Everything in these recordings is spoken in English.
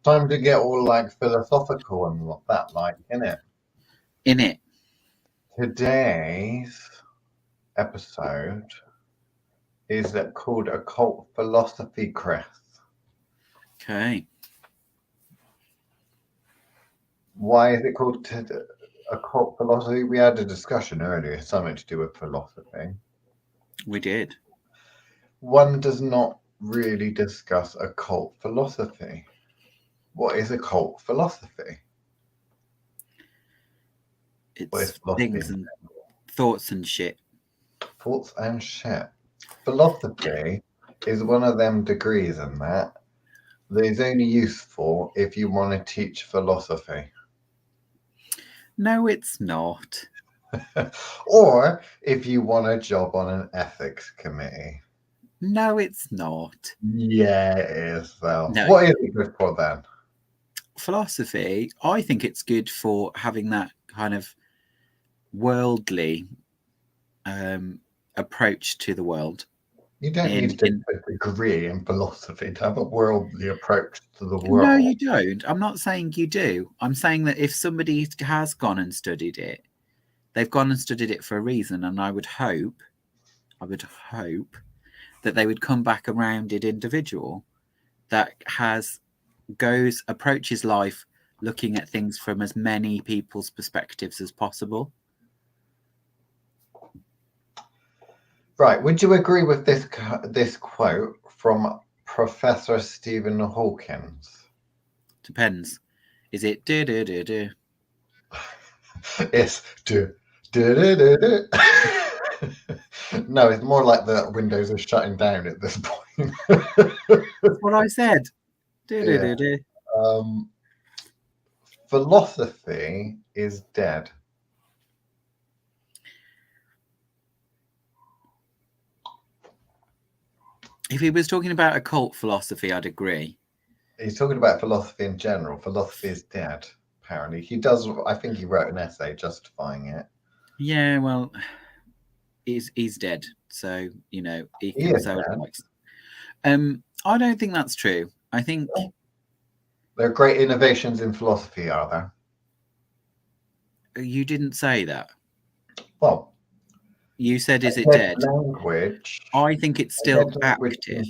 Time to get all like philosophical and what that like, innit? In it. Today's episode is called Occult Philosophy, Chris. Okay. Why is it called Occult Philosophy? We had a discussion earlier, something to do with philosophy. We did. One does not really discuss occult philosophy. What is occult philosophy? What is It's philosophy? things and thoughts and shit. Thoughts and shit. Philosophy is one of them degrees in that is only useful if you want to teach philosophy. No, it's not. Or if you want a job on an ethics committee. No, it's not. Yeah, it is, though. No. What is it good for then? Philosophy, I think it's good for having that kind of worldly approach to the world. You don't need to get a degree in philosophy to have a worldly approach to the world. No, you don't. I'm not saying you do. I'm saying that if somebody has gone and studied it, they've gone and studied it for a reason, and I would hope that they would come back a rounded individual that approaches life looking at things from as many people's perspectives as possible. Right. Would you agree with this quote from Professor Stephen Hawkins? Depends. Is it do? It's do. No, it's more like the windows are shutting down at this point. That's what I said. Yeah. Philosophy is dead. If he was talking about occult philosophy, I'd agree. He's talking about philosophy in general. Philosophy is dead, apparently. He does. I think he wrote an essay justifying it. Yeah, well, he's dead, so he He can is say what dead. he likes. I don't think that's true. I think there are great innovations in philosophy, are there? You didn't say that. Well, you said, "Is it dead?" Language. I think it's still active. Can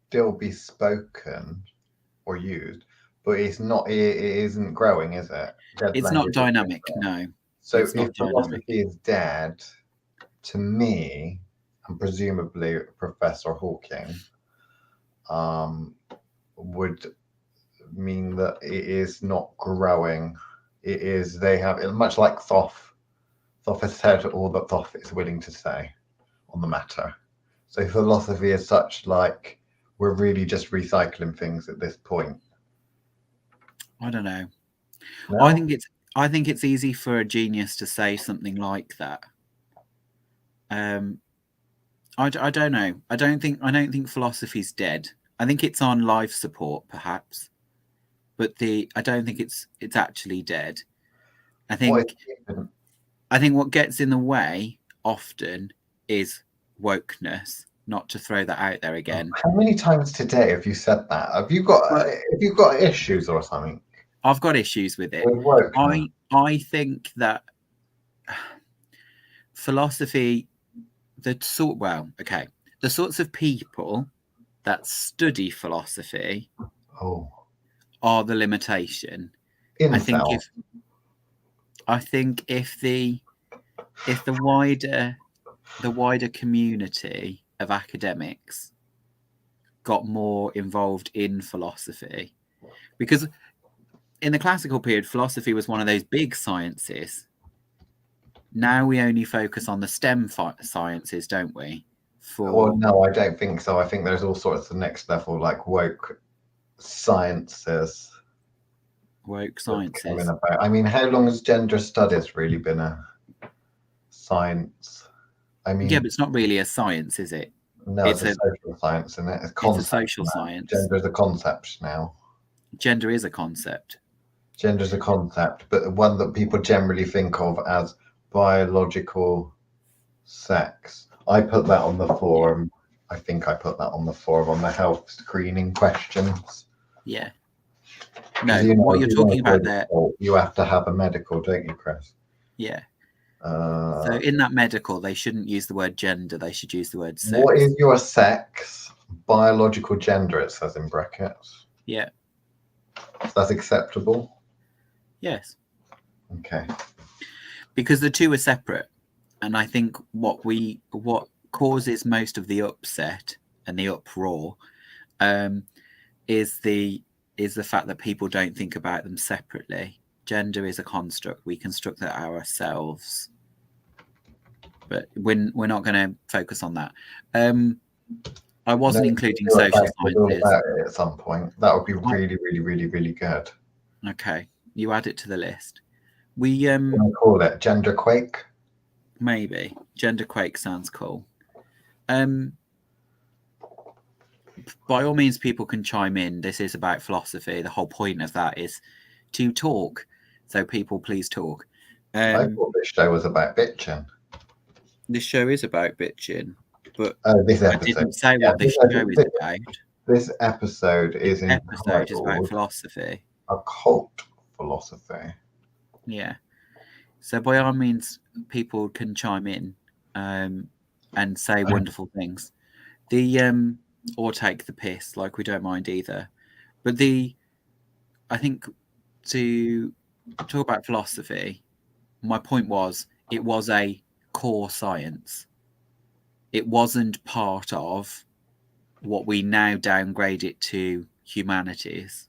still be spoken or used, but it's not. It isn't growing, is it? It's not dynamic. No. So if philosophy is dead, to me, and presumably Professor Hawking, would mean that it is not growing. It is. They have much like Thoth. Thoth has said all that Thoth is willing to say on the matter. So philosophy is such like we're really just recycling things at this point. I don't know. No? I think it's easy for a genius to say something like that. I don't know. I don't think philosophy's dead. I think it's on life support, perhaps, but I don't think it's actually dead. I think what gets in the way often is wokeness. Not to throw that out there again. How many times today have you said that? Have you got issues or something? I've got issues with it. I think that philosophy, the sorts of people that study philosophy are the limitation. I think if the wider community of academics got more involved in philosophy, because in the classical period, philosophy was one of those big sciences. Now we only focus on the STEM sciences, don't we? Well, no, I don't think so. I think there's all sorts of next level, like woke sciences. Woke sciences. I mean, how long has gender studies really been a science? I mean, yeah, but it's not really a science, is it? No, it's a social science, isn't it? It's a social science. Gender is a concept now. Gender is a concept. Gender is a concept, but one that people generally think of as biological sex. I put that on the forum. I think I put that on the forum on the health screening questions. Yeah. No, You know, what you're talking about there. You have to have a medical, don't you, Chris? Yeah. So in that medical, they shouldn't use the word gender. They should use the word sex. What is your sex? Biological gender, it says in brackets. Yeah. That's acceptable? Yes. Okay. Because the two are separate. And I think what causes most of the upset and the uproar is the fact that people don't think about them separately. Gender is a construct. We construct that ourselves. But we're not going to focus on that. I wasn't including social sciences. About it at some point. That would be really, really, really, really good. Okay, you add it to the list. We call it gender quake. Maybe gender quake sounds cool. By all means, people can chime in. This is about philosophy. The whole point of that is to talk. So people, please talk. I thought this show was about bitching. This show is about bitching, but this episode. I didn't say what this show is about. This episode is about philosophy. Occult philosophy. Yeah. So by all means, people can chime in and say wonderful things. Or take the piss, like we don't mind either. But I think to talk about philosophy, my point was it was a core science. It wasn't part of what we now downgrade it to humanities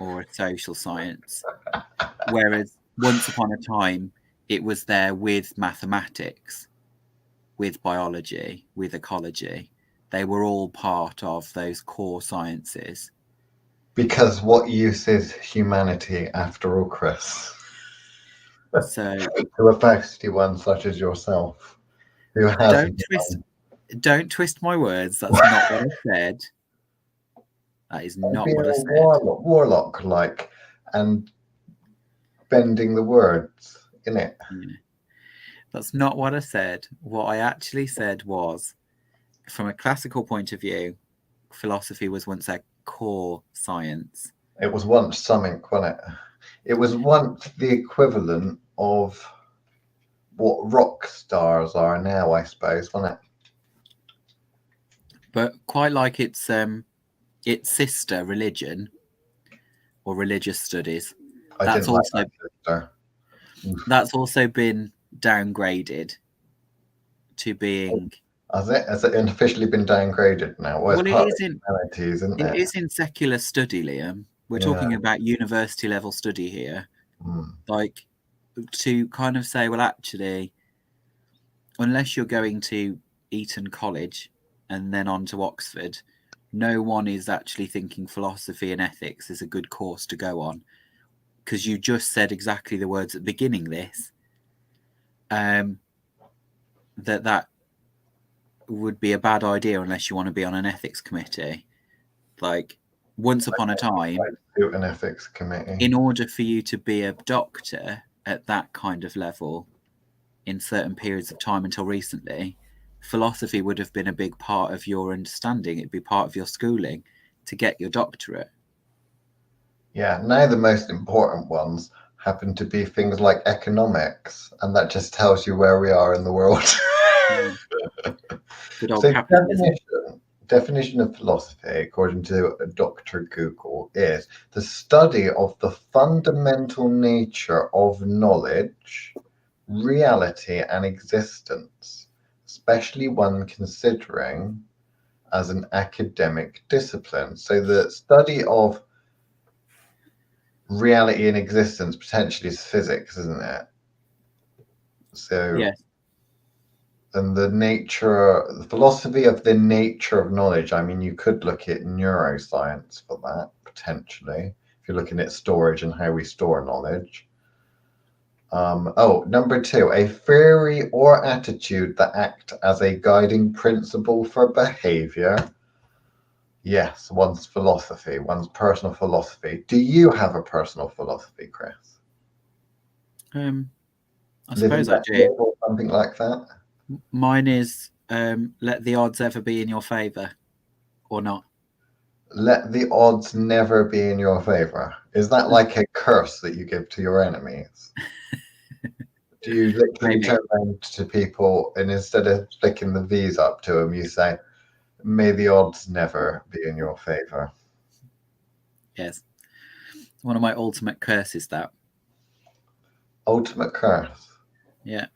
or a social science. Whereas once upon a time, it was there with mathematics, with biology, with ecology. They were all part of those core sciences. Because what use is humanity after all, Chris? So to a Fausty one such as yourself, who has don't twist my words. That's not what I said. That is not what I said. Warlock like and bending the words in it. Yeah. That's not what I said. What I actually said was, from a classical point of view, philosophy was once a core science. It was once something, wasn't it? It was once the equivalent of what rock stars are now, I suppose, wasn't it? But quite like its sister religion or religious studies. That's also been downgraded to being. Has it officially been downgraded now? Well, it is in secular study, Liam. We're talking about university level study here. Like, to kind of say, well, actually, unless you're going to Eton College and then on to Oxford, no one is actually thinking philosophy and ethics is a good course to go on. Because you just said exactly the words at the beginning this. That would be a bad idea unless you want to be on an ethics committee. Like, once upon a time, an ethics committee. In order for you to be a doctor at that kind of level in certain periods of time until recently, philosophy would have been a big part of your understanding. It'd be part of your schooling to get your doctorate. Yeah, now the most important ones happen to be things like economics, and that just tells you where we are in the world. Good old capitalism. Definition of philosophy, according to Dr. Google, is the study of the fundamental nature of knowledge, reality, and existence, especially one considering as an academic discipline. So the study of reality and existence potentially is physics, isn't it? So yes. And the philosophy of the nature of knowledge. I mean, you could look at neuroscience for that, potentially, if you're looking at storage and how we store knowledge. Number 2, a theory or attitude that act as a guiding principle for behavior. Yes, one's philosophy, one's personal philosophy. Do you have a personal philosophy, Chris? I suppose I do. Or something like that. Mine is let the odds ever be in your favor, or not. let the odds never be in your favor. Is that like a curse that you give to your enemies? Do you literally Maybe. turn around to people and instead of flicking the V's up to them, you say, may the odds never be in your favor? Yes. One of my ultimate curses, that. Ultimate curse. Yeah.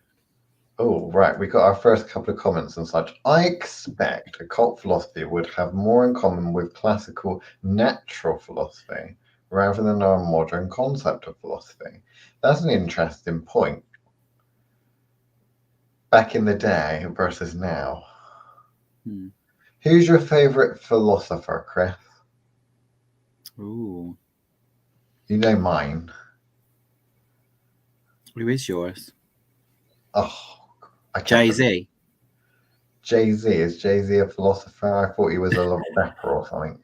Oh, right. We got our first couple of comments and such. I expect occult philosophy would have more in common with classical natural philosophy rather than our modern concept of philosophy. That's an interesting point. Back in the day versus now. Who's your favorite philosopher, Chris? Ooh. You know mine. Who is yours? Oh, I can't. Jay-Z. Jay-Z. Is Jay-Z a philosopher? I thought he was a little rapper or something.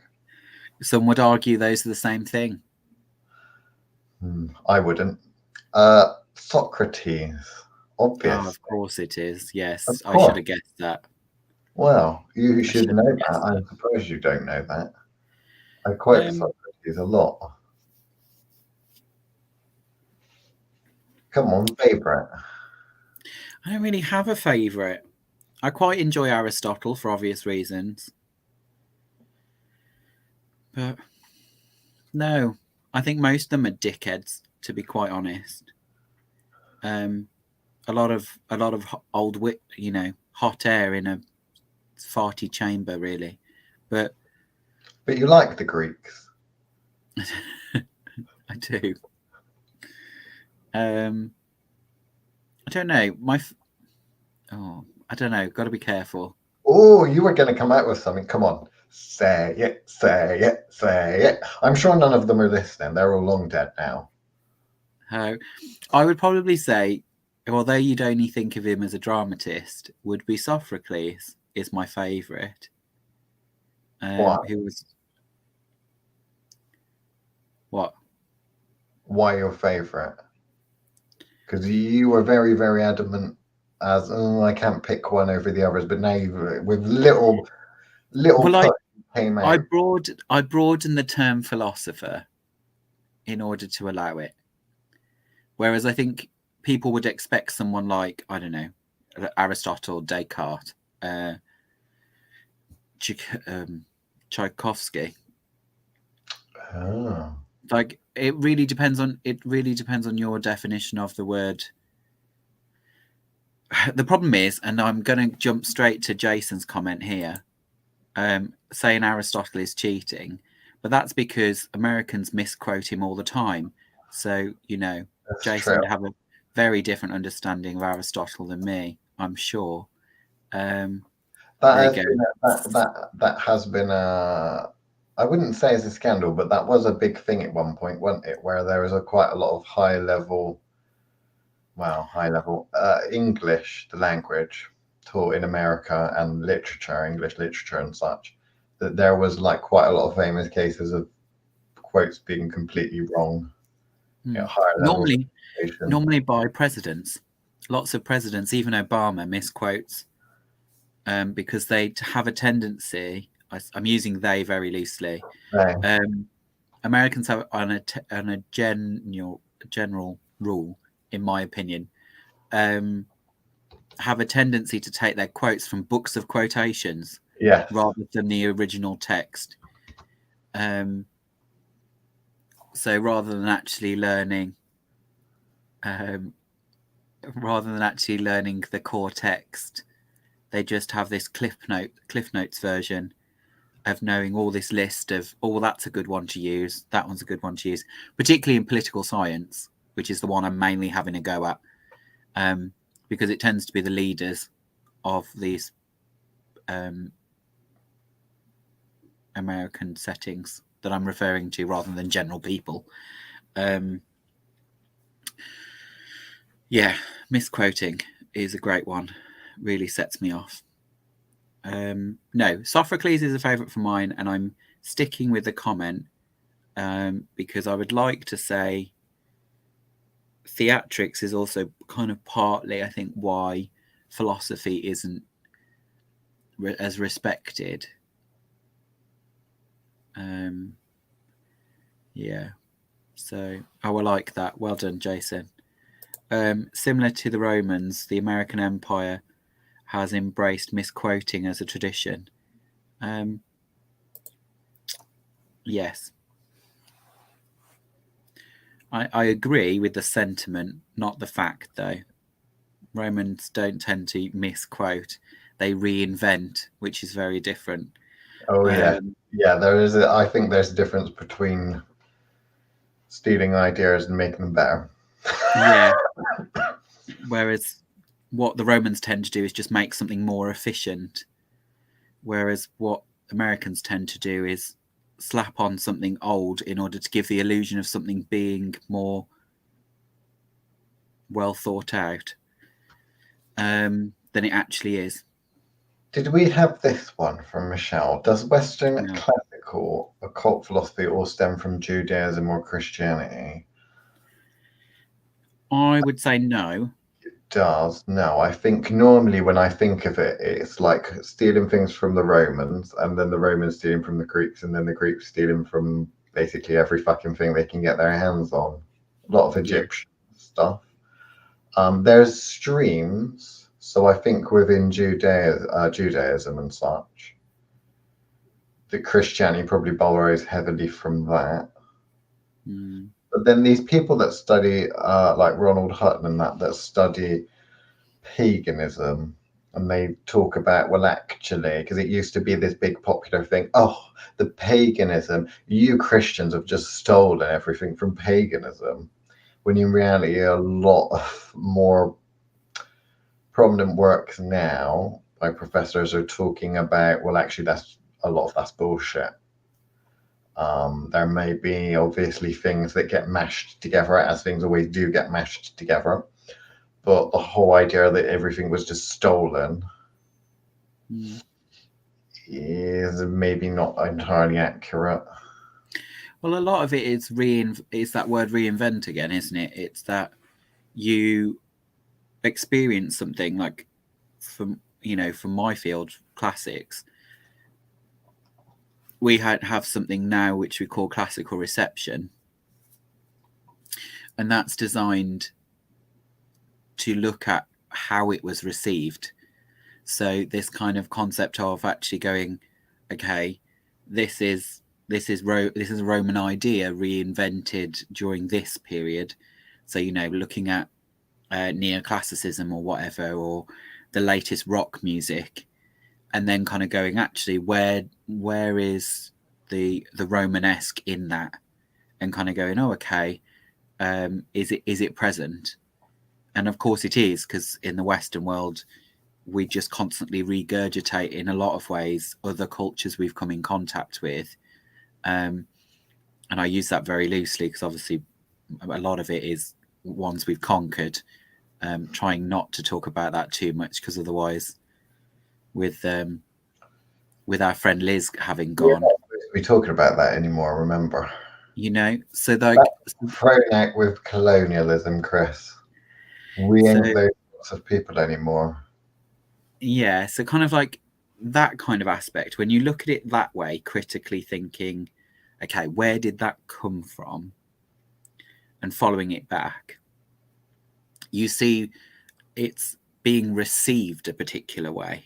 Some would argue those are the same thing. I wouldn't. Socrates. Obvious. Oh, of course it is. Yes, Of I should course. have guessed that. Well, you should should know have that. guessed I'm that. surprised you don't know that. I quote Socrates a lot. Come on, favorite. I don't really have a favorite. I quite enjoy Aristotle for obvious reasons. But no, I think most of them are dickheads, to be quite honest. A lot of old wit, hot air in a farty chamber, really. But you like the Greeks. I do. I don't know. I don't know. Got to be careful. Oh, you were going to come out with something. Come on. Say it, say it, say it. I'm sure none of them are listening. They're all long dead now. I would probably say, although you'd only think of him as a dramatist, would be Sophocles is my favourite. Why? Who was... What? Why your favourite? Because you were very, very adamant as, I can't pick one over the others, but now you with little Well, came out. I broadened the term philosopher in order to allow it. Whereas I think people would expect someone like, I don't know, Aristotle, Descartes, Tchaikovsky. Oh. Like it really depends on your definition of the word. The problem is, and I'm going to jump straight to Jason's comment here, saying Aristotle is cheating, but that's because Americans misquote him all the time. So That's Jason true. would have a very different understanding of Aristotle than me, I'm sure. That has been a, I wouldn't say it's a scandal, but that was a big thing at one point, wasn't it? Where there was quite a lot of high level English, the language taught in America, and English literature and such, that there was like quite a lot of famous cases of quotes being completely wrong. Higher Normally by presidents. Lots of presidents, even Obama, misquotes because they have a tendency, I'm using they very loosely, right. Americans have on a general rule, in my opinion, have a tendency to take their quotes from books of quotations rather than the original text. So rather than actually learning the core text, they just have this Cliff Notes version of knowing all this list of, that's a good one to use, that one's a good one to use, particularly in political science, which is the one I'm mainly having a go at, because it tends to be the leaders of these American settings that I'm referring to rather than general people. Misquoting is a great one. Really sets me off. No, Sophocles is a favourite for mine, and I'm sticking with the comment because I would like to say theatrics is also kind of partly, I think, why philosophy isn't as respected. Yeah. So I will like that. Well done, Jason. Similar to the Romans, the American Empire has embraced misquoting as a tradition. Yes. I agree with the sentiment, not the fact, though. Romans don't tend to misquote. They reinvent, which is very different. Oh, yeah. Yeah, I think there's a difference between stealing ideas and making them better. Yeah. Whereas what the Romans tend to do is just make something more efficient. Whereas what Americans tend to do is slap on something old in order to give the illusion of something being more well thought out than it actually is. Did we have this one from Michelle? Does Western classical occult philosophy all stem from Judaism or Christianity? I would say no. It does. No, I think normally when I think of it, it's like stealing things from the Romans, and then the Romans stealing from the Greeks, and then the Greeks stealing from basically every fucking thing they can get their hands on. A lot of Egyptian stuff. There's streams, so I think within Judaism and such, that Christianity probably borrows heavily from that. But then these people that study, like Ronald Hutton and that study paganism, and they talk about, well, actually, because it used to be this big popular thing, oh, the paganism, you Christians have just stolen everything from paganism, when in reality, a lot of more prominent works now by professors are talking about, well, actually, that's bullshit. There may be obviously things that get mashed together, as things always do get mashed together, but the whole idea that everything was just stolen is maybe not entirely accurate. Well, a lot of it is that word reinvent again, isn't it? It's that you experience something like from my field, classics. We have something now which we call classical reception, and that's designed to look at how it was received. So this kind of concept of actually going, okay, this is a Roman idea reinvented during this period. So looking at neoclassicism or whatever, or the latest rock music, and then kind of going, actually, where is the Romanesque in that, and kind of going, oh, okay, is it present? And of course it is, because in the Western world we just constantly regurgitate in a lot of ways other cultures we've come in contact with, and I use that very loosely because obviously a lot of it is ones we've conquered, trying not to talk about that too much, because otherwise with our friend Liz having gone, we're talking about that anymore, remember, so like thrown out with colonialism, Chris. We ain't those sorts of people anymore. Yeah, so kind of like that kind of aspect, when you look at it that way, critically thinking, okay, where did that come from, and following it back, you see it's being received a particular way,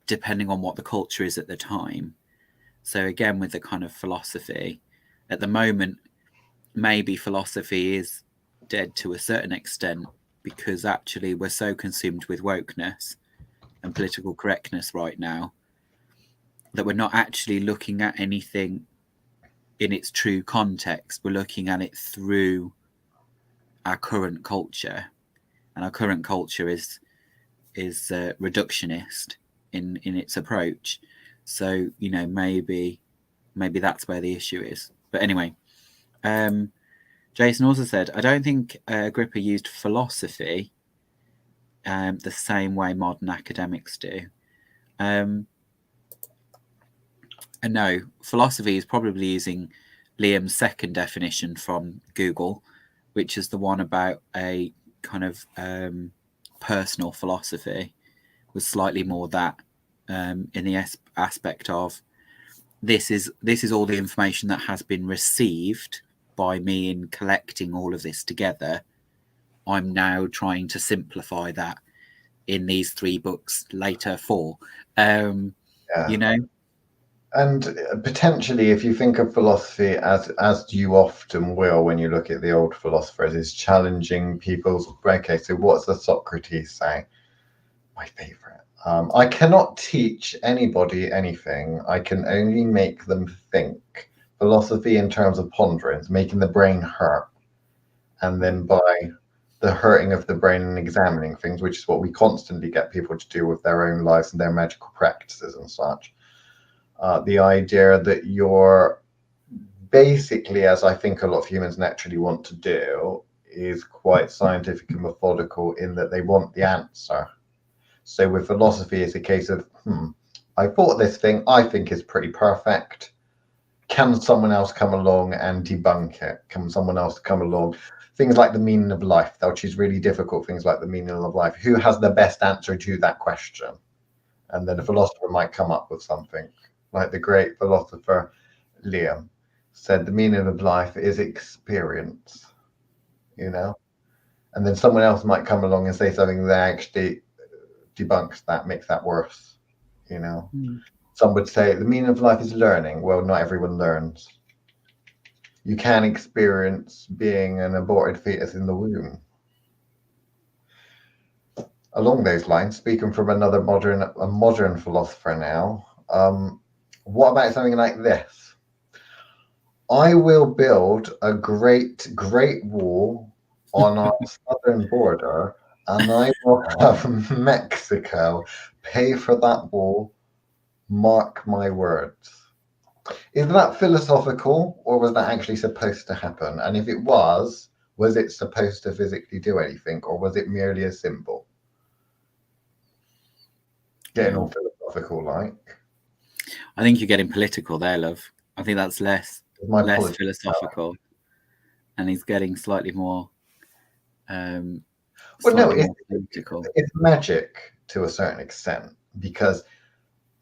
depending on what the culture is at the time. So again, with the kind of philosophy at the moment, maybe philosophy is dead to a certain extent, because actually we're so consumed with wokeness and political correctness right now that we're not actually looking at anything in its true context. We're looking at it through our current culture, and our current culture is reductionist in its approach. So maybe that's where the issue is. But anyway, Jason also said, I don't think Agrippa used philosophy the same way modern academics do. And no, philosophy is probably using Liam's second definition from Google, which is the one about a kind of personal philosophy, with slightly more that in the aspect of this is all the information that has been received by me in collecting all of this together. I'm now trying to simplify that in these 3 books, later 4. You know, and potentially, if you think of philosophy as you often will when you look at the old philosophers, is challenging people's. Okay, so what's the Socrates say? My favorite. I cannot teach anybody anything. I can only make them think. Philosophy in terms of ponderance, making the brain hurt, and then by the hurting of the brain and examining things, which is what we constantly get people to do with their own lives and their magical practices and such. The idea that you're basically, as I think a lot of humans naturally want to do, is quite scientific and methodical in that they want the answer. So with philosophy, it's a case of, I thought this thing I think is pretty perfect. Can someone else come along and debunk it? Can someone else come along? Things like the meaning of life, they'll choose really difficult things like the meaning of life. Who has the best answer to that question? And then a philosopher might come up with something. Like the great philosopher Liam said, the meaning of life is experience, And then someone else might come along and say something that actually debunks that, makes that worse, Some would say the meaning of life is learning. Well, not everyone learns. You can experience being an aborted fetus in the womb. Along those lines, speaking from a modern philosopher now, what about something like this? I will build a great wall on our southern border, and I will have Mexico pay for that wall. Mark my words. Is that philosophical, or was that actually supposed to happen? And if it was it supposed to physically do anything, or was it merely a symbol? Getting all philosophical, like. I think you're getting political there, love. I think that's less philosophical, and he's getting slightly more. Well, no, it's magic to a certain extent, because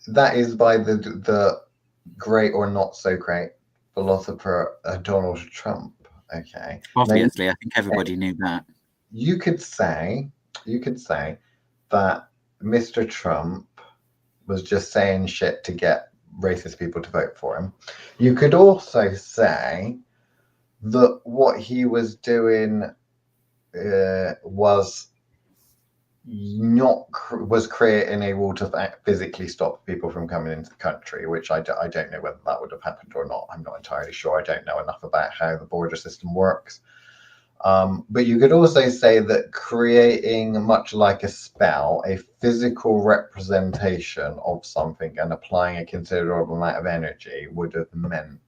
that is by the great or not so great philosopher Donald Trump. Okay. Obviously, now, I think everybody knew that. You could say that Mr. Trump was just saying shit to get racist people to vote for him. You could also say that what he was doing was creating a wall to physically stop people from coming into the country, which I don't know whether that would have happened or not. I'm not entirely sure. I don't know enough about how the border system works. But you could also say that creating, much like a spell, a physical representation of something and applying a considerable amount of energy would have meant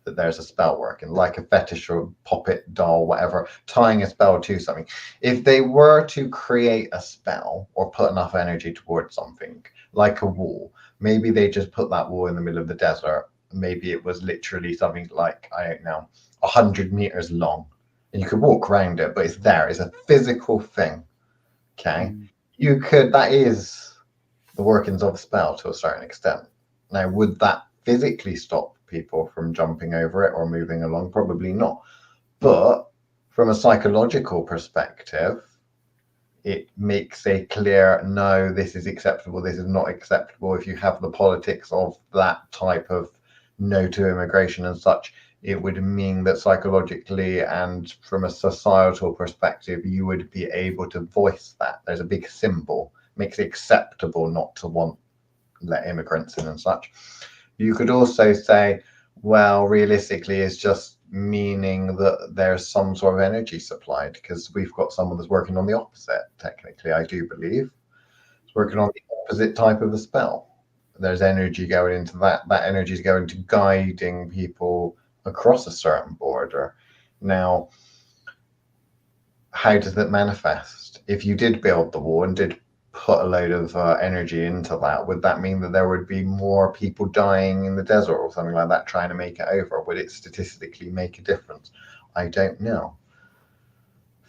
that there's a spell working, like a fetish or puppet doll, whatever, tying a spell to something. If they were to create a spell or put enough energy towards something, like a wall, maybe they just put that wall in the middle of the desert. Maybe it was literally something like, I don't know, 100 meters long. And you could walk around it, but it's there. It's a physical thing. Okay. That is the workings of a spell to a certain extent. Now, would that physically stop people from jumping over it or moving along? Probably not. But from a psychological perspective, it makes a clear, no, this is acceptable, this is not acceptable. If you have the politics of that type of no to immigration and such, it would mean that psychologically and from a societal perspective, you would be able to voice that. There's a big symbol, makes it acceptable not to let immigrants in and such. You could also say, well, realistically, it's just meaning that there's some sort of energy supplied, because we've got someone that's working on the opposite, technically, I do believe. It's working on the opposite type of a spell. There's energy going into that. That energy is going to guiding people across a certain border. Now, how does that manifest? If you did build the wall and did put a load of energy into that, would that mean that there would be more people dying in the desert or something like that trying to make it over? Would it statistically make a difference? I don't know.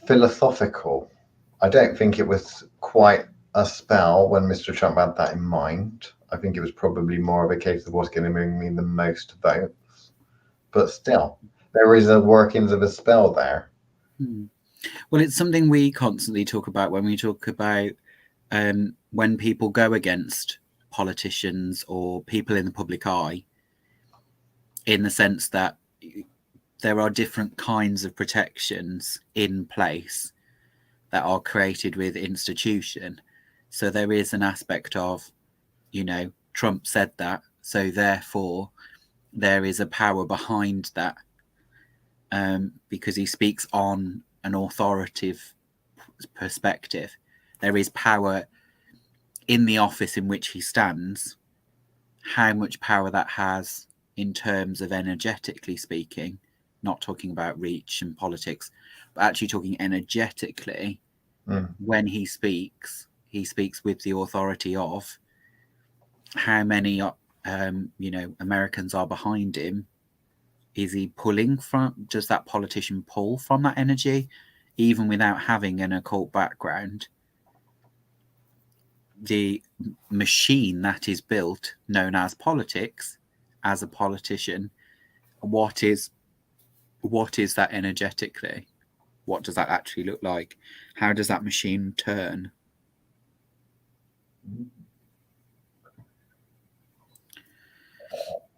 Philosophical. I don't think it was quite a spell when Mr. Trump had that in mind. I think it was probably more of a case of what's going to bring me the most votes. But still, there is a workings of a spell there. Well, it's something we constantly talk about when we talk about when people go against politicians or people in the public eye, in the sense that there are different kinds of protections in place that are created with institution. So there is an aspect of, Trump said that, so therefore there is a power behind that, because he speaks on an authoritative perspective. There is power in the office in which he stands. How much power that has in terms of energetically speaking, not talking about reach and politics, but actually talking energetically, when he speaks with the authority of how many Americans are behind him. Is he pulling from, does that politician pull from that energy, even without having an occult background? The machine that is built, known as politics, as a politician, what is that energetically? What does that actually look like? How does that machine turn?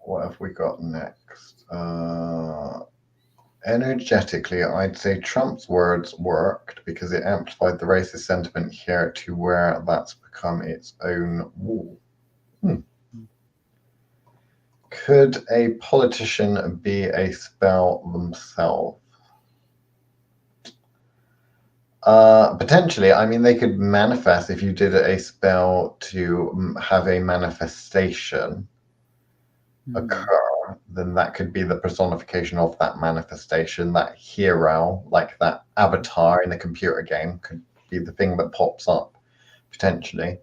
What have we got next? Energetically, I'd say Trump's words worked because it amplified the racist sentiment here to where that's become its own wall. Could a politician be a spell themselves? Potentially. I mean, they could manifest. If you did a spell to have a manifestation occur, then that could be the personification of that manifestation. That hero, like that avatar in a computer game, could be the thing that pops up potentially.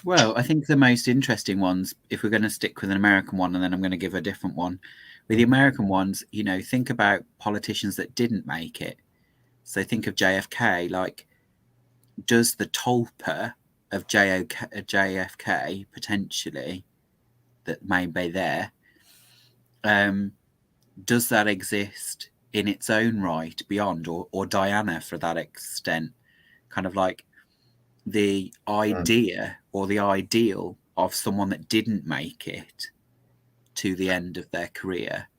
Well, I think the most interesting ones, if we're going to stick with an American one, and then I'm going to give a different one. With the American ones, think about politicians that didn't make it. So think of JFK. Like, does the tulpa of JFK potentially, that may be there, does that exist in its own right beyond, or Diana for that extent? Kind of like the idea or the ideal of someone that didn't make it to the end of their career.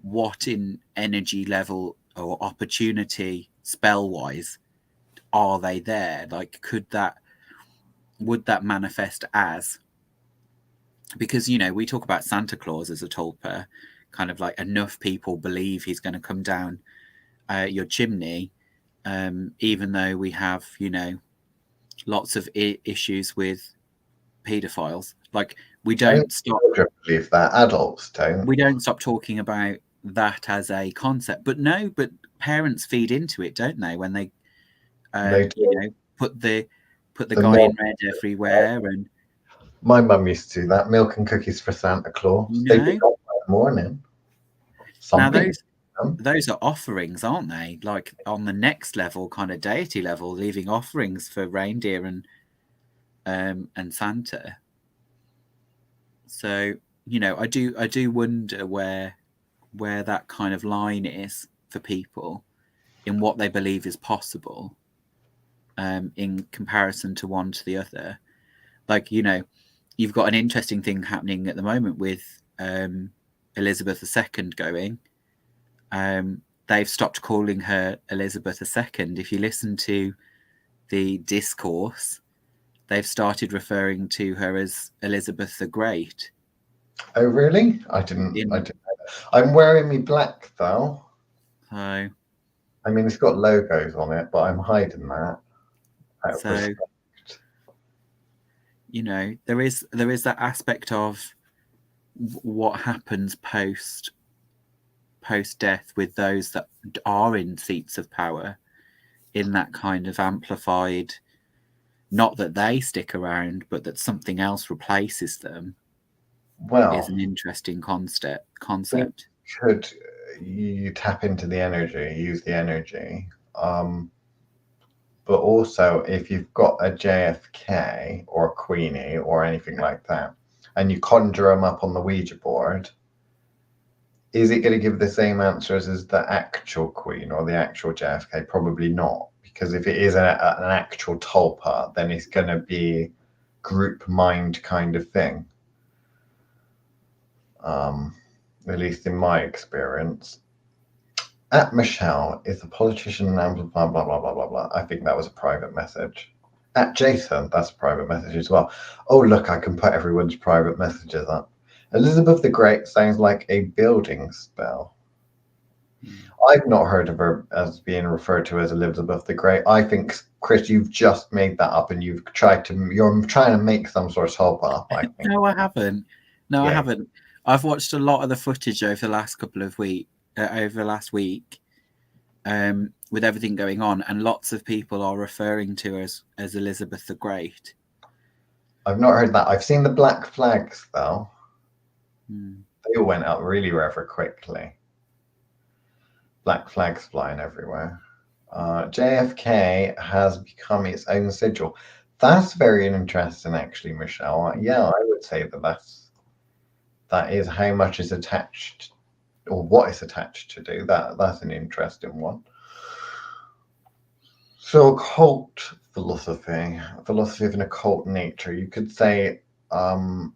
What in energy level or opportunity spell wise are they there? Like, would that manifest as, because we talk about Santa Claus as a tulpa, kind of like enough people believe he's going to come down your chimney, even though we have lots of issues with paedophiles. Like, we don't stop. Believe that adults don't. We don't stop talking about that as a concept, but parents feed into it, don't they? When they, put the guy in red everywhere, and my mum used to do that. Milk and cookies for Santa Claus. They did that morning. Something. Now those are offerings, aren't they? Like on the next level, kind of deity level, leaving offerings for reindeer and Santa. So I do wonder where that kind of line is for people in what they believe is possible, in comparison to one to the other. Like, you've got an interesting thing happening at the moment with Elizabeth II going. They've stopped calling her Elizabeth II. If you listen to the discourse, they've started referring to her as Elizabeth the Great. Oh, really? I didn't know that. I'm wearing me black though. So, I mean, it's got logos on it, but I'm hiding that. So, there is that aspect of what happens post death with those that are in seats of power, in that kind of amplified, not that they stick around, but that something else replaces them. Well, is an interesting concept. Could you tap into the energy, use the energy? But but also if you've got a JFK or a Queenie or anything like that, and you conjure them up on the Ouija board, is it going to give the same answers as the actual Queen or the actual JFK? Probably not, because if it is an actual tulpa, then it's going to be group mind kind of thing. At least in my experience. At Michelle is a politician and blah, blah, blah, blah, blah, blah. I think that was a private message. At Jason, that's a private message as well. Oh, look, I can put everyone's private messages up. Elizabeth the Great sounds like a building spell. I've not heard of her as being referred to as Elizabeth the Great. I think, Chris, you've just made that up and you're trying to make some sort of help up, I think. No, I haven't. No, yeah. I haven't. I've watched a lot of the footage over the last couple of weeks, over last week, with everything going on, and lots of people are referring to her as Elizabeth the Great. I've not heard that. I've seen the black flags, though. They all went up really rather quickly. Black flags flying everywhere. JFK has become its own sigil. That's very interesting, actually, Michelle. Yeah, I would say that is how much is attached, or what is attached to do. That's an interesting one. So, occult philosophy of an occult nature. You could say that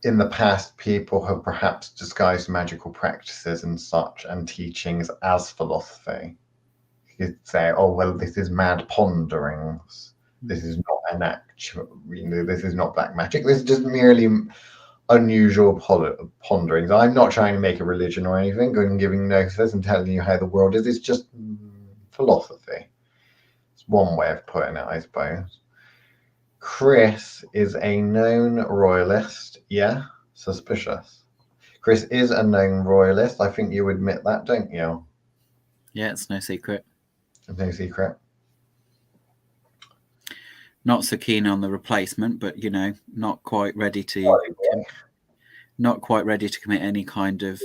in the past, people have perhaps disguised magical practices and such and teachings as philosophy. You could say, oh, well, this is mad ponderings. This is not an actual, this is not black magic. This is just merely unusual ponderings. I'm not trying to make a religion or anything, and giving notices and telling you how the world is. It's just philosophy. It's one way of putting it, I suppose. Chris is a known royalist. Yeah, suspicious. Chris is a known royalist. I think you admit that, don't you? Yeah, it's no secret. No secret. Not so keen on the replacement, but not quite ready to commit any kind of.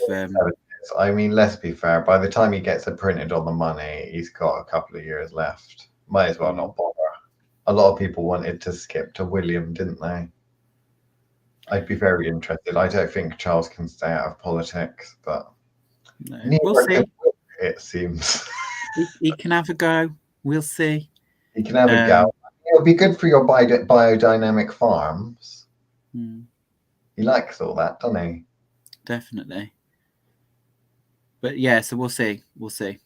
I mean, let's be fair. By the time he gets it printed on the money, he's got a couple of years left. Might as well not bother. A lot of people wanted to skip to William, didn't they? I'd be very interested. I don't think Charles can stay out of politics, but we'll see. It seems he can have a go. We'll see. He can have a go. It'll be good for your biodynamic farms. He likes all that, doesn't he? Definitely. But yeah, so we'll see. We'll see.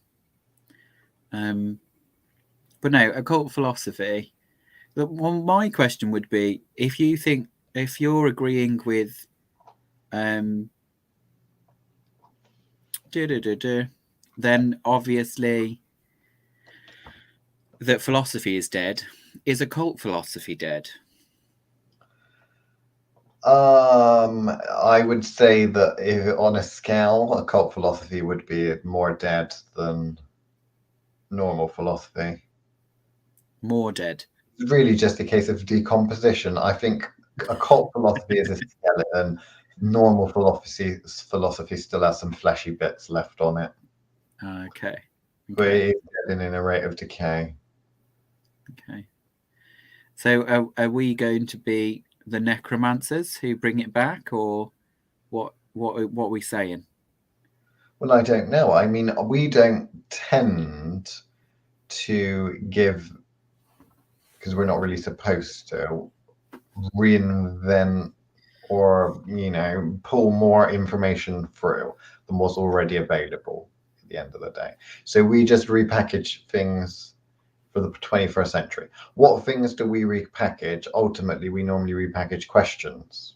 But no, occult philosophy. Well, my question would be, if you're agreeing with then obviously that philosophy is dead. Is occult philosophy dead? I would say that if on a scale, occult philosophy would be more dead than normal philosophy. More dead. It's really just a case of decomposition. I think occult philosophy is a skeleton. Normal philosophy still has some fleshy bits left on it. Okay. But it is dead in a rate of decay. Okay. So are we going to be the necromancers who bring it back, or what are we saying? Well, I don't know. I mean, we don't tend to give, because we're not really supposed to, reinvent or pull more information through than what's already available at the end of the day. So we just repackage things for the 21st century. What things do we repackage? Ultimately, we normally repackage questions.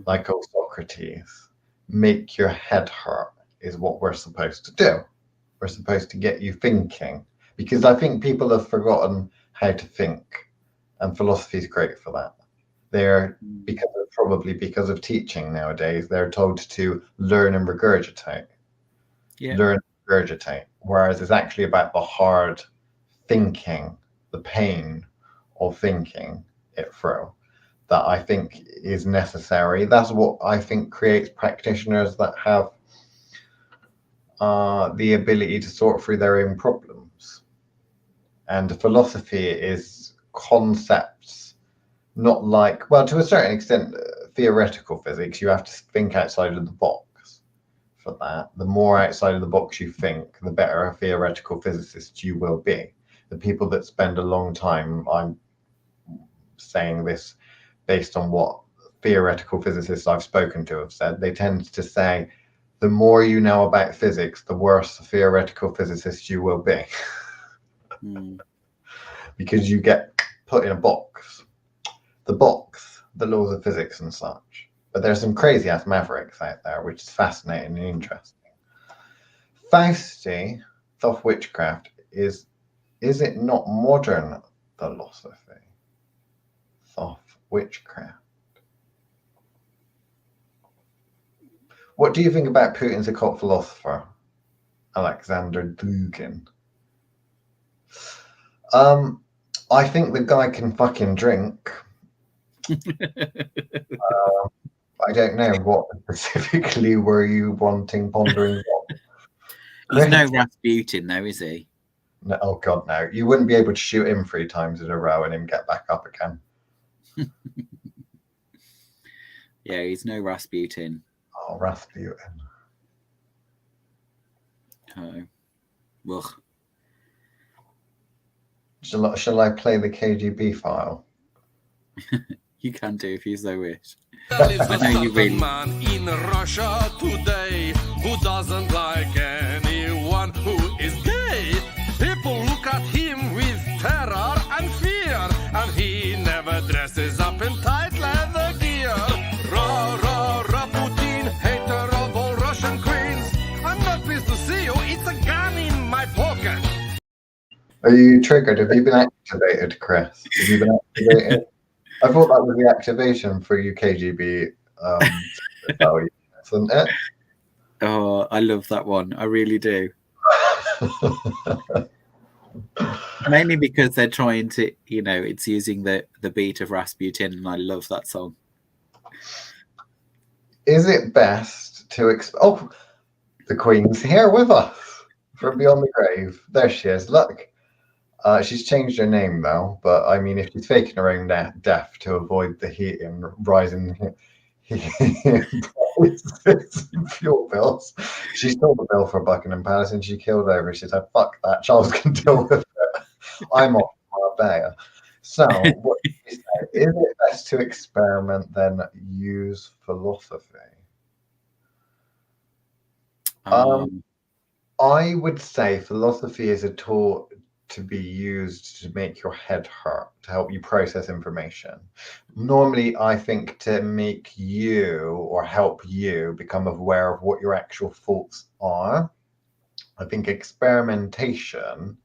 Like old Socrates, make your head hurt is what we're supposed to do. We're supposed to get you thinking, because I think people have forgotten how to think, and philosophy is great for that. They're, probably because of teaching nowadays, they're told to learn and regurgitate. Yeah. Learn and regurgitate, whereas it's actually about the hard thinking, the pain of thinking it through, that I think is necessary. That's what I think creates practitioners that have the ability to sort through their own problems. And philosophy is concepts, not like, well, to a certain extent, theoretical physics. You have to think outside of the box for that. The more outside of the box you think, the better a theoretical physicist you will be. The people that spend a long time, I'm saying this based on what theoretical physicists I've spoken to have said, they tend to say, the more you know about physics, the worse a theoretical physicist you will be. Because you get put in a box. The box, the laws of physics and such. But there's some crazy ass mavericks out there, which is fascinating and interesting. Fausty, Thoth witchcraft, is it not modern philosophy? Thoth witchcraft. What do you think about Putin's occult philosopher, Alexander Dugin? I think the guy can fucking drink. I don't know what specifically were you wanting, pondering what? He's no Rasputin though, is he? No, oh god, no. You wouldn't be able to shoot him 3 times in a row and him get back up again. Yeah, he's no Rasputin. Oh, Rasputin. Oh. Ugh. Shall I play the KGB file? You can do if you so wish. I know you really. Man in Russia today who doesn't like anyone who is gay. People look at him with terror and fear, and he never dresses up in tight leather gear. Ra ra ra Putin, hater of all Russian queens. I'm not pleased to see you. It's a gun in my pocket. Are you triggered? Have you been activated, Chris? Have you been activated? I thought that was the activation for you KGB isn't it? Oh, I love that one. I really do. Mainly because they're trying to, it's using the beat of Rasputin, and I love that song. Is it best to oh, the Queen's here with us from beyond the grave. There she is. Look. She's changed her name though, but I mean, if she's faking her own death to avoid the heat and rising fuel bills, she stole the bill for Buckingham Palace and she killed over. She said, "Fuck that, Charles can deal with it. I'm off Marbella." So, what do you say? Is it best to experiment than use philosophy? I would say philosophy is a tool to be used to make your head hurt, to help you process information. Normally, I think to make you or help you become aware of what your actual thoughts are. I think experimentation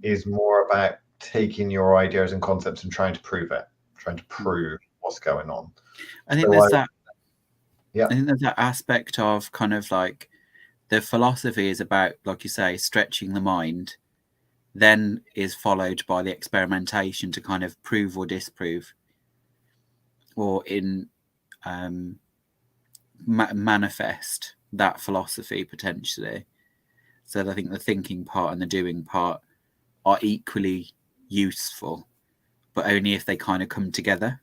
is more about taking your ideas and concepts and trying to prove it, trying to prove what's going on. I think there's that. Yeah. I think there's that aspect of kind of like the philosophy is about, like you say, stretching the mind, then is followed by the experimentation to kind of prove or disprove, or manifest that philosophy potentially. So I think the thinking part and the doing part are equally useful, but only if they kind of come together.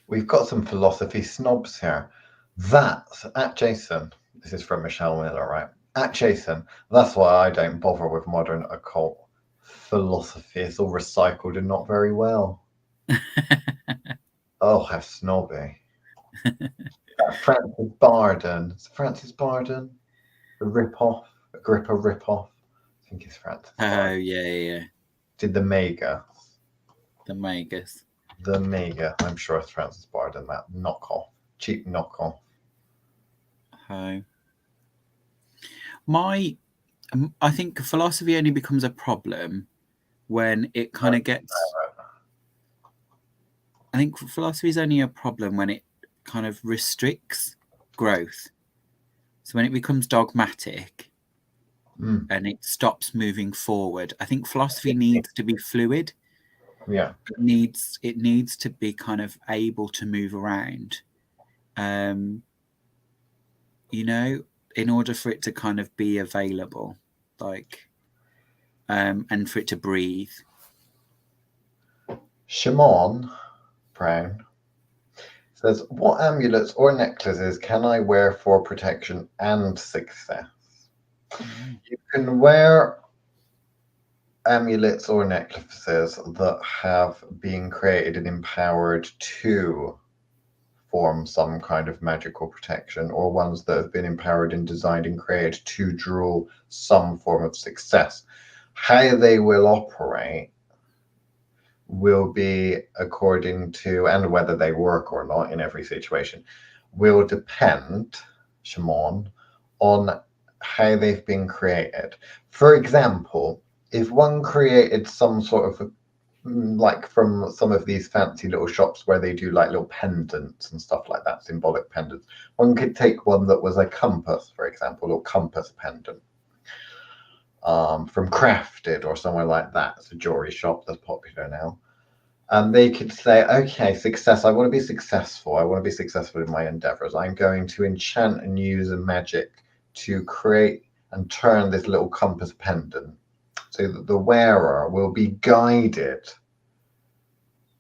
We've got some philosophy snobs here. That's at Jason. This is from Michelle Miller, right? At Jason. That's why I don't bother with modern occult philosophy. It's all recycled and not very well. Oh, how snobby. Francis Barden. Is Francis Barden? A rip-off? Agrippa rip-off? I think it's Francis Barden. Oh, yeah. Did the Magus. The Magus. The Mega. I'm sure it's Francis Barden, that knockoff. Cheap knockoff. Oh. I think philosophy only becomes a problem when it kind of gets... I think philosophy is only a problem when it kind of restricts growth. So when it becomes dogmatic and it stops moving forward, I think philosophy needs to be fluid. Yeah. It needs to be kind of able to move around. in order for it to kind of be available, like, and for it to breathe. Shimon Brown says, what amulets or necklaces can I wear for protection and success? You can wear amulets or necklaces that have been created and empowered to form some kind of magical protection, or ones that have been empowered and designed and created to draw some form of success. How they will operate will be according to, and whether they work or not in every situation, will depend, Shimon, on how they've been created. For example, if one created some sort of, like from some of these fancy little shops where they do like little pendants and stuff like that, symbolic pendants, one could take one that was a compass, for example, or compass pendant, from Crafted or somewhere like that. It's a jewelry shop that's popular now. And they could say, okay, success, I want to be successful. I want to be successful in my endeavors. I'm going to enchant and use a magic to create and turn this little compass pendant so that the wearer will be guided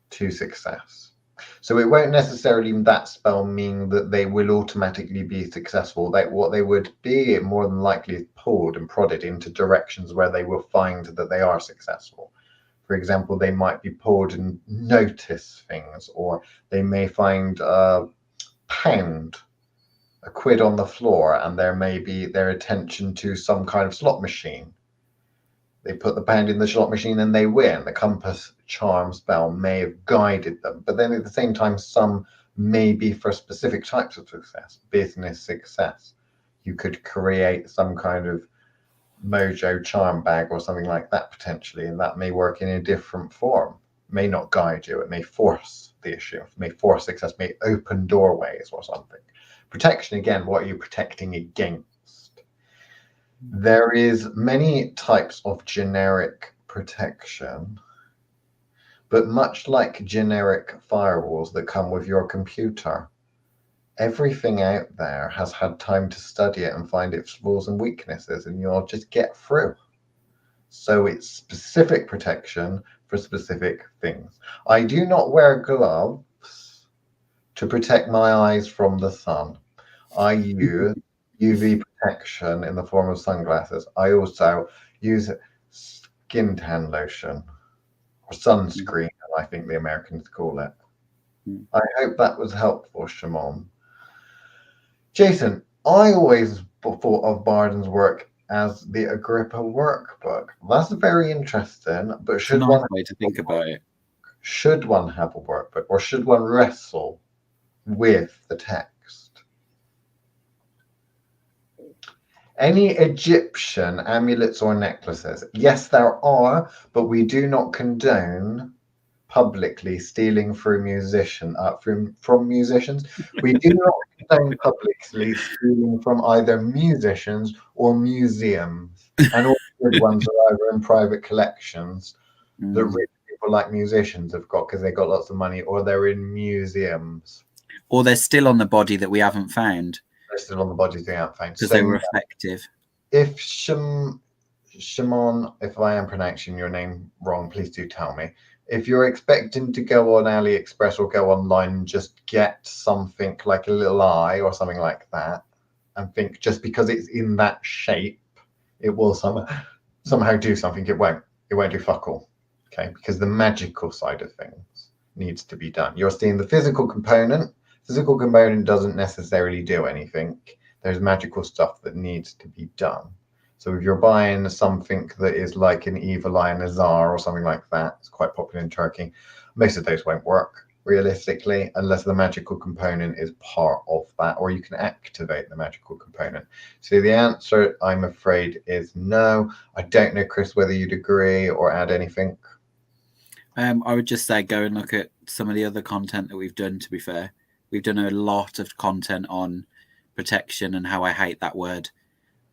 to success. So it won't necessarily, that spell, mean that they will automatically be successful. What they would be more than likely pulled and prodded into directions where they will find that they are successful. For example, they might be pulled and notice things, or they may find a pound, a quid on the floor, and there may be their attention to some kind of slot machine. They put the pound in the slot machine and they win. The compass charm spell may have guided them, but then at the same time, some may be for specific types of success, business success. You could create some kind of mojo charm bag or something like that potentially, and that may work in a different form. It may not guide you. It may force the issue. It may force success. May open doorways or something. Protection, again, what are you protecting against? There is many types of generic protection, but much like generic firewalls that come with your computer, everything out there has had time to study it and find its flaws and weaknesses, and you'll just get through. So it's specific protection for specific things. I do not wear gloves to protect my eyes from the sun. I use UV protection in the form of sunglasses. I also use skin tan lotion, or sunscreen, I think the Americans call it. I hope that was helpful, Shimon. Jason, I always thought of Barden's work as the Agrippa workbook. That's very interesting, but should one way to think about it? Should one have a workbook, or should one wrestle with the text? Any Egyptian amulets or necklaces? Yes, there are, but we do not condone publicly stealing from musicians. We do not condone publicly stealing from either musicians or museums. And all the good ones are either in private collections that rich people like musicians have got because they got lots of money, or they're in museums. Or they're still on the body that we haven't found. They're still on the bodies they haven't found. Because they were effective. If Shimon, if I am pronouncing your name wrong, please do tell me. If you're expecting to go on AliExpress or go online and just get something like a little eye or something like that, and think just because it's in that shape, it will somehow do something, it won't. It won't do fuck all. Okay, because the magical side of things needs to be done. You're seeing the physical component. Physical component doesn't necessarily do anything. There's magical stuff that needs to be done. So if you're buying something that is like an evil eye and a czar or something like that, it's quite popular in Turkey, most of those won't work realistically unless the magical component is part of that, or you can activate the magical component. So the answer, I'm afraid, is no. I don't know, Chris, whether you'd agree or add anything. I would just say go and look at some of the other content that we've done, to be fair. We've done a lot of content on protection and how I hate that word.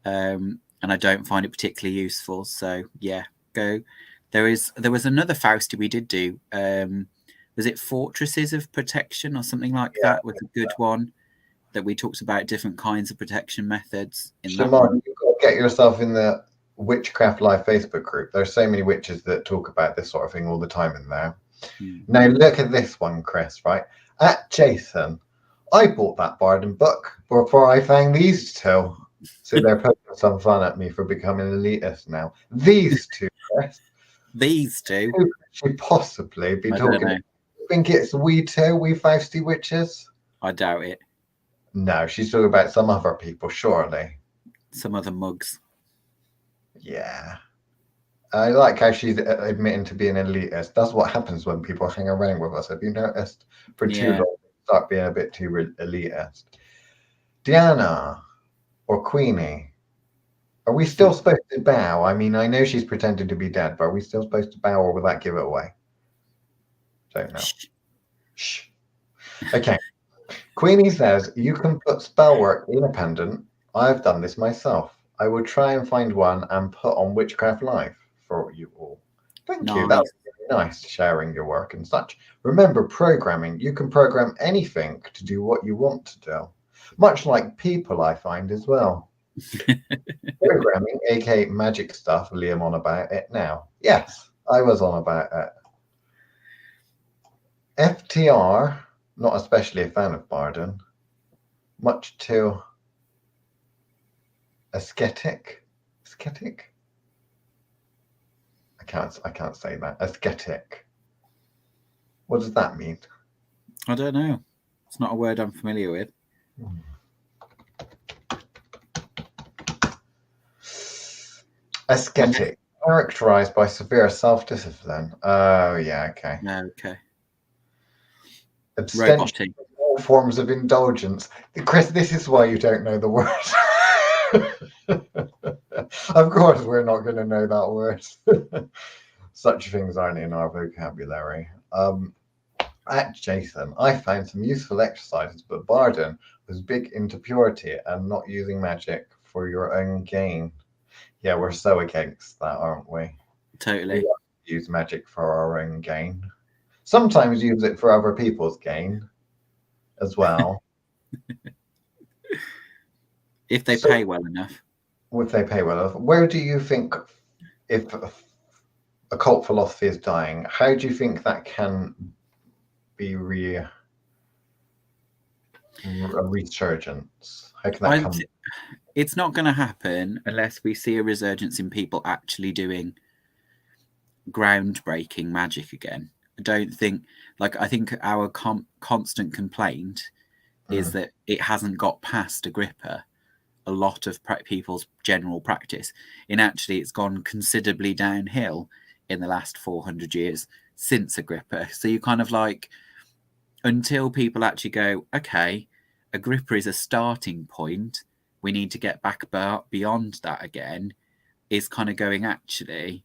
And I don't find it particularly useful. So yeah, go. There was another Fausty we did do. Was it Fortresses of Protection or something like that? Was a good one. that we talked about different kinds of protection methods in that Shimon, one. you've got to get yourself in the Witchcraft Live Facebook group. There's so many witches that talk about this sort of thing all the time in there. Now look at this one, Chris, right? At Jason, I bought that Barden book before I found these two. So they're poking some fun at me for becoming elitist now. These two, Chris. These two? Who could she possibly be I talking don't know. about? You think it's we two, we Fausty witches? I doubt it. No, she's talking about some other people, surely. Some other mugs. Yeah. I like how she's admitting to being elitist. That's what happens when people hang around with us. Have you noticed? For too long, they start being a bit too elitist. Diana or Queenie, are we still supposed to bow? I mean, I know she's pretending to be dead, but are we still supposed to bow, or will that give it away? Don't know. Shh. Okay. Queenie says, you can put spell work independent. I've done this myself. I will try and find one and put on Witchcraft Live for you all. Thank you. That was really nice, sharing your work and such. Remember, programming. You can program anything to do what you want to do. Much like people, I find as well. Programming, aka magic stuff. Liam on about it now. Yes, I was on about it. FTR, not especially a fan of Barden. Much too ascetic. Ascetic? I can't say that. Ascetic. What does that mean? I don't know. It's not a word I'm familiar with. Ascetic, characterized by severe self-discipline. Oh, yeah, okay. Okay. Abstention from all forms of indulgence. Chris, this is why you don't know the word. Of course, we're not going to know that word. Such things aren't in our vocabulary. At Jason, I found some useful exercises, but Barden was big into purity and not using magic for your own gain. Yeah, we're so against that, aren't we? Totally. We use magic for our own gain. Sometimes use it for other people's gain as well. If they pay well enough. If they pay well enough. Where do you think, if occult philosophy is dying, how do you think that can be a resurgence? How can that come? It's not going to happen unless we see a resurgence in people actually doing groundbreaking magic again. I don't think, I think our constant complaint is that it hasn't got past Agrippa, a lot of people's general practice. And actually, it's gone considerably downhill in the last 400 years since Agrippa. So you kind of until people actually go, okay, Agrippa is a starting point, we need to get back beyond that again, is kind of going, actually,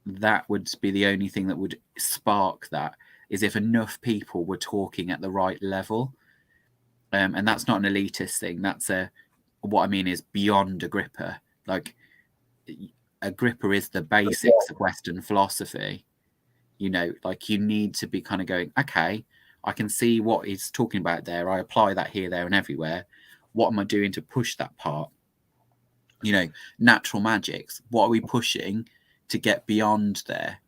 that would be the only thing that would spark that, is if enough people were talking at the right level. And that's not an elitist thing. That's what I mean is beyond Agrippa. Agrippa is the basics of Western philosophy. You need to be kind of going, okay, I can see what he's talking about there. I apply that here, there, and everywhere. What am I doing to push that part? Natural magics. What are we pushing to get beyond there?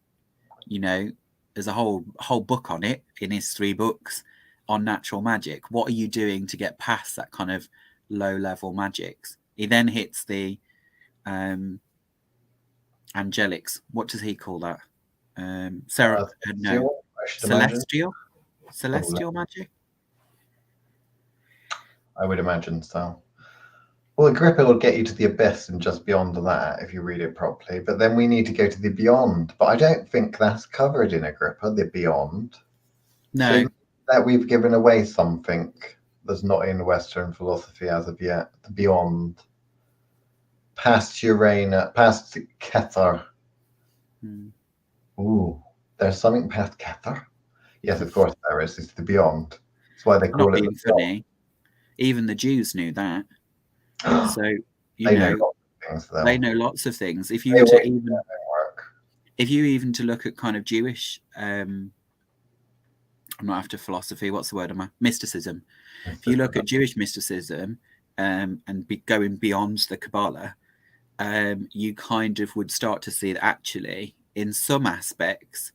There's a whole book on it in his 3 books on natural magic. What are you doing to get past that kind of low level magics? He then hits the angelics. What does he call that? Celestial magic. I would imagine so. Well, Agrippa will get you to the abyss and just beyond that if you read it properly. But then we need to go to the beyond. But I don't think that's covered in Agrippa, the beyond. No. So that we've given away something that's not in Western philosophy as of yet. The beyond. Past Uranus, past Kether. Ooh, there's something past Kether? Yes, of course there is. It's the beyond. That's why they call it the funny. Even the Jews knew that. So they know lots of things, though. They know lots of things. If you were to look at kind of Jewish I'm not after philosophy. What's the word? Mysticism. If you look at Jewish mysticism and going beyond the Kabbalah, you kind of would start to see that actually, in some aspects,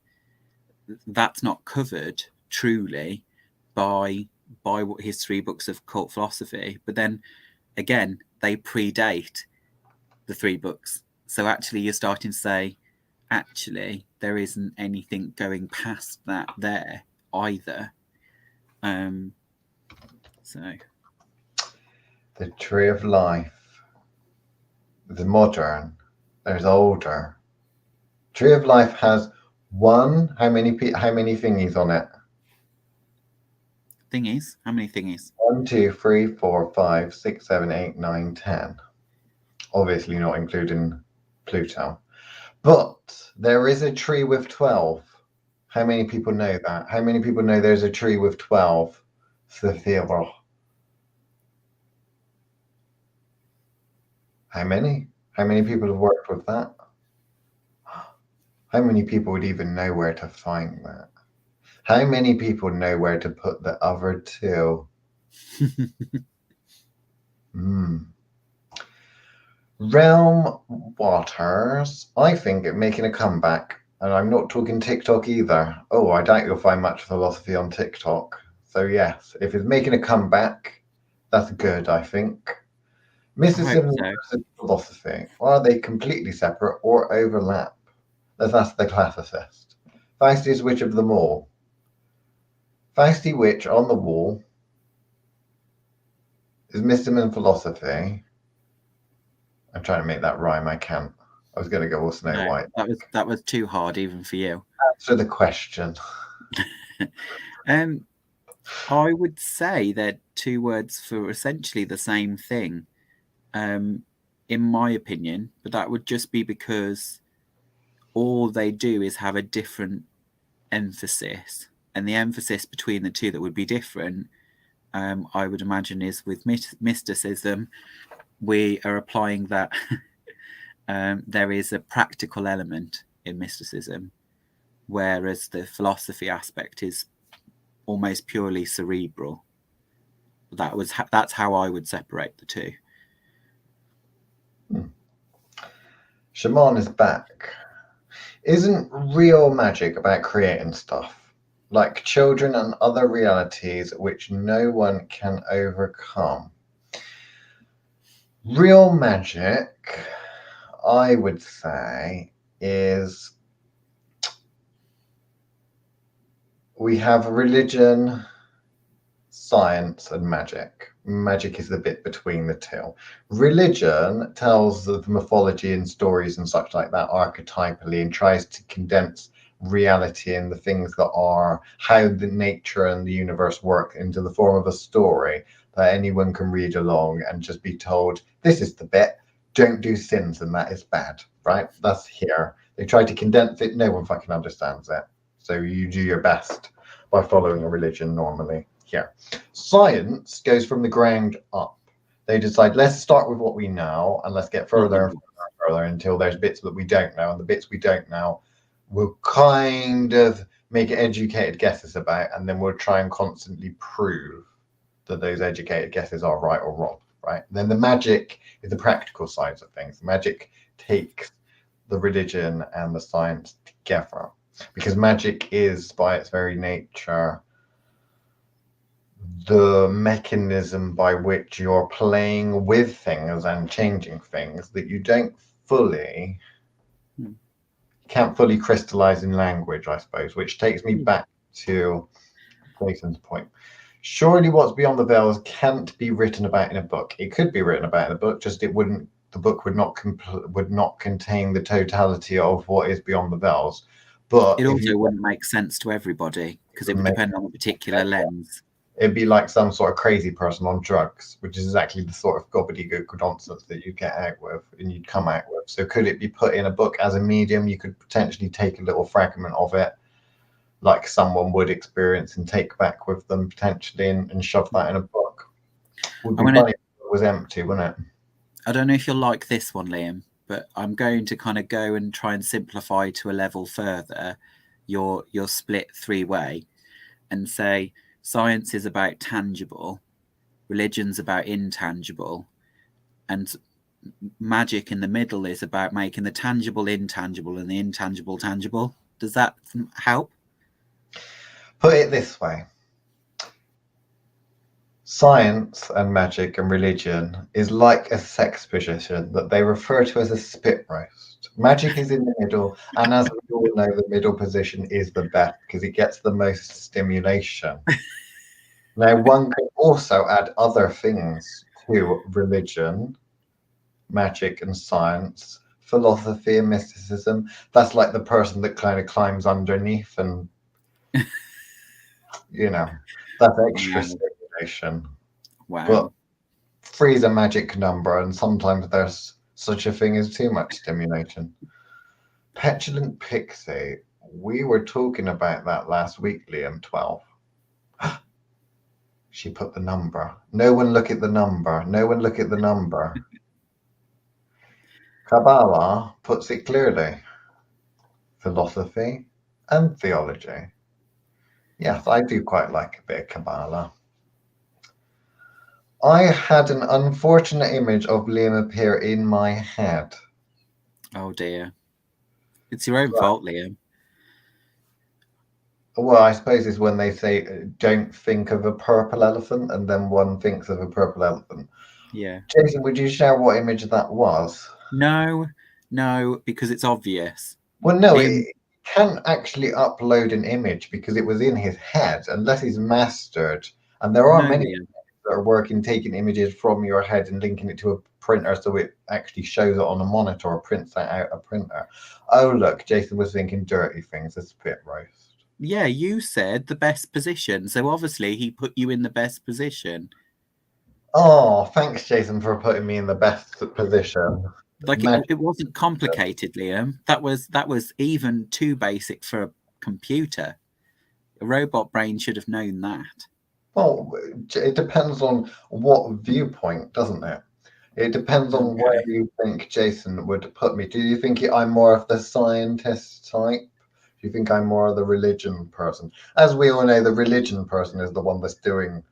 that's not covered truly by his 3 books of occult philosophy. But then again, they predate the 3 books. So actually, you're starting to say, actually, there isn't anything going past that there either. So the tree of life. There's modern. There's older. Tree of life has one. How many thingies on it? Thingies? How many thingies? 1, 2, 3, 4, 5, 6, 7, 8, 9, 10. Obviously not including Pluto. But there is a tree with 12. How many people know that? How many people know there's a tree with 12? Theodore. How many? How many people have worked with that? How many people would even know where to find that? How many people know where to put the other 2? Realm Waters, I think it making a comeback, and I'm not talking TikTok either. Oh, I doubt you'll find much philosophy on TikTok. So yes, if it's making a comeback, that's good, I think. Mysticism and philosophy, are they completely separate or overlap? Let's ask the classicist. Fausty is which of them all? Fausty which on the wall is mysticism and philosophy. I'm trying to make that rhyme. I can't. I was going to go all Snow White. That was too hard even for you. Answer the question. I would say they're 2 words for essentially the same thing, in my opinion. But that would just be because all they do is have a different emphasis, and the emphasis between the 2 that would be different, I would imagine, is with mysticism. We are applying that there is a practical element in mysticism, whereas the philosophy aspect is almost purely cerebral. That's how I would separate the 2. Shaman is back. Isn't real magic about creating stuff, like children and other realities which no one can overcome? Real magic, I would say, is we have religion, science, and magic. Magic is the bit between the 2. Religion tells of mythology and stories and such like that archetypally, and tries to condense reality and the things that are how the nature and the universe work into the form of a story that anyone can read along and just be told, this is the bit, don't do sins and that is bad, right? That's here. They try to condense it. No one fucking understands it. So you do your best by following a religion normally here. Science goes from the ground up. They decide, let's start with what we know and let's get further and further until there's bits that we don't know. And the bits we don't know, we'll kind of make educated guesses about, and then we'll try and constantly prove that those educated guesses are right or wrong, right? Then the magic is the practical sides of things. Magic takes the religion and the science together, because magic is, by its very nature, the mechanism by which you're playing with things and changing things that you can't fully crystallize in language, I suppose, which takes me back to Clayton's point. Surely what's beyond the veils can't be written about in a book. It could be written about in a book, just the book would not contain the totality of what is beyond the veils. But it also wouldn't make sense to everybody, because it would depend on a particular lens. It'd be like some sort of crazy person on drugs, which is exactly the sort of gobbledygook nonsense that you get out with and you'd come out with. So could it be put in a book as a medium? You could potentially take a little fragment of it, like someone would experience, and take back with them potentially and shove that in a book. Would be funny if it was empty, wouldn't it? I don't know if you'll like this one, Liam, but I'm going to kind of go and try and simplify to a level further your split 3-way. and say science is about tangible, religion's about intangible, and magic in the middle is about making the tangible intangible and the intangible tangible. Does that help? Put it this way. Science and magic and religion is like a sex position that they refer to as a spit roast. Magic is in the middle, and as we all know, the middle position is the best because it gets the most stimulation. Now, one can also add other things to religion, magic and science, philosophy and mysticism. That's like the person that kind of climbs underneath and, that's extra stimulation. Wow. But three's a magic number, and sometimes there's such a thing as too much stimulation. Petulant Pixie, we were talking about that last week, Liam. 12. She put the number. No one look at the number. No one look at the number. Kabbalah puts it clearly. Philosophy and theology. Yes, I do quite like a bit of Kabbalah. I had an unfortunate image of Liam appear in my head. Oh dear. It's your own fault, Liam. Well, I suppose it's when they say don't think of a purple elephant, and then one thinks of a purple elephant. Yeah. Jason, would you share what image that was? No, because it's obvious. Well, no, it can't actually upload an image because it was in his head, unless he's mastered. And there are many that are working taking images from your head and linking it to a printer so it actually shows it on a monitor or prints that out a printer. Oh, look, Jason was thinking dirty things, a spit roast. Yeah, you said the best position. So obviously he put you in the best position. Oh, thanks, Jason, for putting me in the best position. Like it wasn't complicated, Liam. That was even too basic for a computer. A robot brain should have known that. Well, it depends on what viewpoint, doesn't it? It depends on where you think Jason would put me. Do you think I'm more of the scientist type? Do you think I'm more of the religion person? As we all know, the religion person is the one that's doing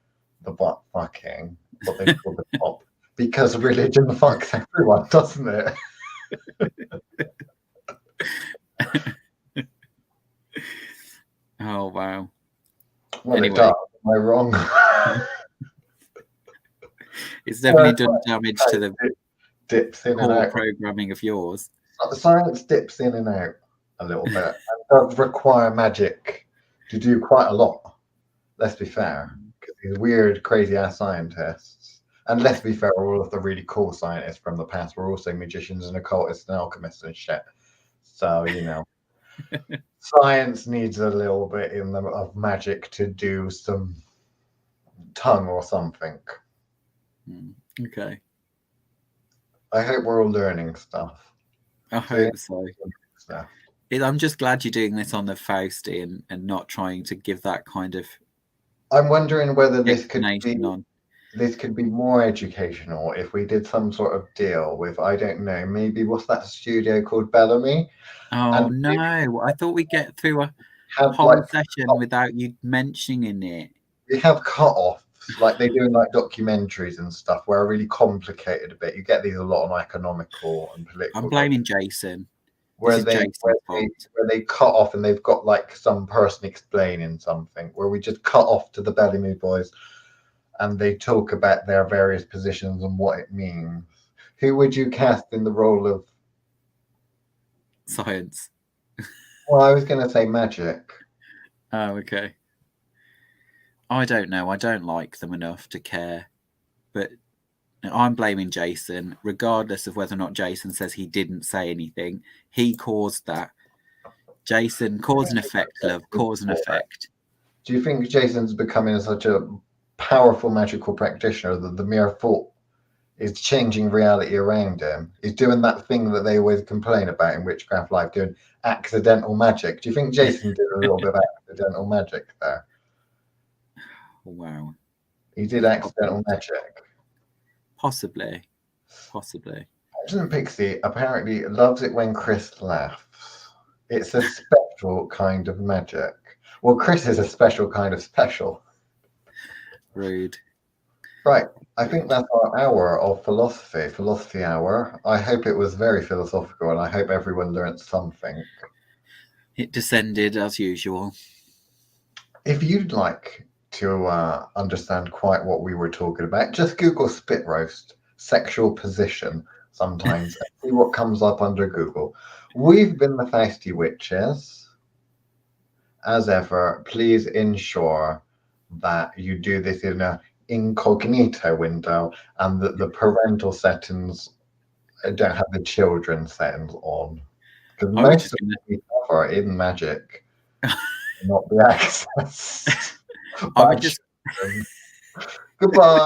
the butt fucking, what they call the top, because religion fucks everyone, doesn't it? Oh, wow. Well, anyway. It does. Am I wrong? It's definitely done damage to the dips in and out programming of yours. Science dips in and out a little bit. It does require magic to do quite a lot. Let's be fair, because these weird, crazy-ass scientists, and let's be fair, all of the really cool scientists from the past were also magicians and occultists and alchemists and shit. So, science needs a little bit in them of magic to do some tongue or something. Okay. I hope we're all learning stuff. I hope so. I'm just glad you're doing this on the Fausty and not trying to give that kind of. I'm wondering whether this could be more educational if we did some sort of deal with, I don't know, maybe what's that studio called, Bellamy? Oh no! I thought we'd get through a whole session without you mentioning it. We have cut-offs, like they do in like documentaries and stuff, where are really complicated a bit. You get these a lot on economical and political. I'm blaming Jason. Where they cut off and they've got like some person explaining something, where we just cut off to the Bellamy boys and they talk about their various positions and what it means. Who would you cast in the role of science? Well, I was going to say magic. Oh, okay. I don't know. I don't like them enough to care. But I'm blaming Jason, regardless of whether or not Jason says he didn't say anything. He caused that. Jason, cause and effect, love. Cause and effect. Do you think Jason's becoming such a powerful magical practitioner that the mere thought is changing reality around him? He's doing that thing that they always complain about in Witchcraft Live, doing accidental magic. Do you think Jason did a little bit of accidental magic there? Wow. He did accidental magic. Possibly. Petulant Pixie apparently loves it when Chris laughs. It's a spectral kind of magic. Well, Chris is a special kind of special. Rude. Right. I think that's our hour of philosophy hour. I hope it was very philosophical, and I hope everyone learned something. It descended as usual. If you'd like to understand quite what we were talking about, just Google spit roast, sexual position sometimes, and see what comes up under Google. We've been the Fausty Witches. As ever, please ensure that you do this in an incognito window and that the parental settings don't have the children settings on. Because most of what we cover in magic not be accessed. I would just Goodbye.